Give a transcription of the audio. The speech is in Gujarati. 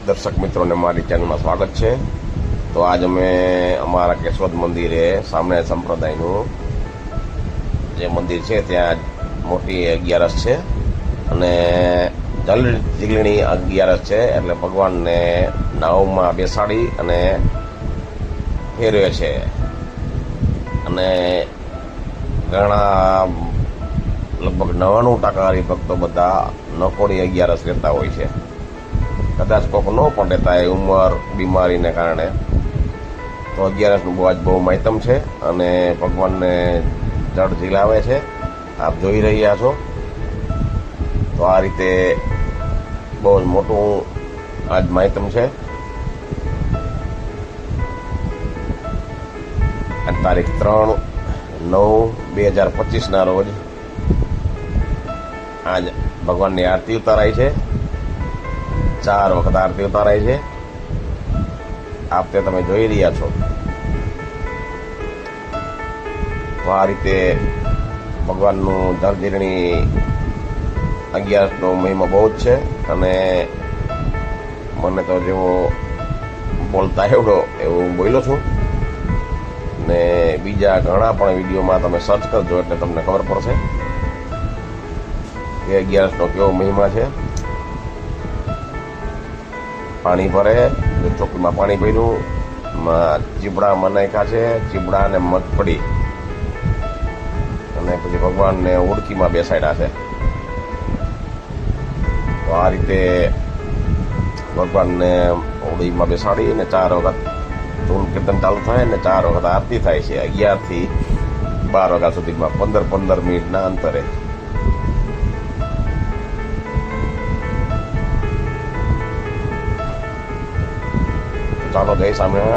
દર્શક મિત્રોને મારી ચેનલમાં સ્વાગત છે। તો આજ અમે અમારા કેશોદ મંદિરે સ્વામિનારાયણ સંપ્રદાયનું જે મંદિર છે ત્યાં મોટી 11 છે અને જલ ઝીલણી 11 છે, એટલે ભગવાનને નાવમાં બેસાડી અને ફેરવે છે અને ઘણા લગભગ 99% હરિભક્તો બધા નકોડી 11 રહેતા હોય છે। કદાચ કોઈક ન પણ રહેતા એ ઉંમર બીમારીને કારણે, તો 11નું બહુ મહત્તમ છે અને ભગવાનને જળ ઝીલાવે છે, આપ જોઈ રહ્યા છો। તો આ રીતે બહુ જ મોટું આજ મહત્તમ છે। તારીખ 3/9/2025 રોજ આજ ભગવાનની આરતી ઉતારાઈ છે। 4 વખત આરતી ઉતારાઈ છે, આપ તે તમે જોઈ રહ્યા છો। તો આ રીતે ભગવાનનું જળઝીલણી 11નો મહિમા બહુ જ છે અને મને તો જેવો બોલતા એવડો એવું હું બોલ્યો છું ને બીજા ઘણા પણ વિડીયોમાં તમે સર્ચ કરજો એટલે તમને ખબર પડશે કે 11નો કેવો મહિમા છે। પાણી ભરે, ચોકીમાં પાણી ભર્યું, ચીબડા નાખ્યા છે, ચીબડા અને મગફળી, અને પછી ભગવાનને ઉડકીમાં બેસાડ્યા છે। તો આ રીતે ભગવાનને ઉડકીમાં બેસાડી અને 4 વખત ધૂન કીર્તન ચાલુ થાય અને 4 વખત આરતી થાય છે 11 થી 12 વાગ્યા સુધીમાં 15 મિનિટના અંતરે। ચાલો જય સ્વામિનારાયણ।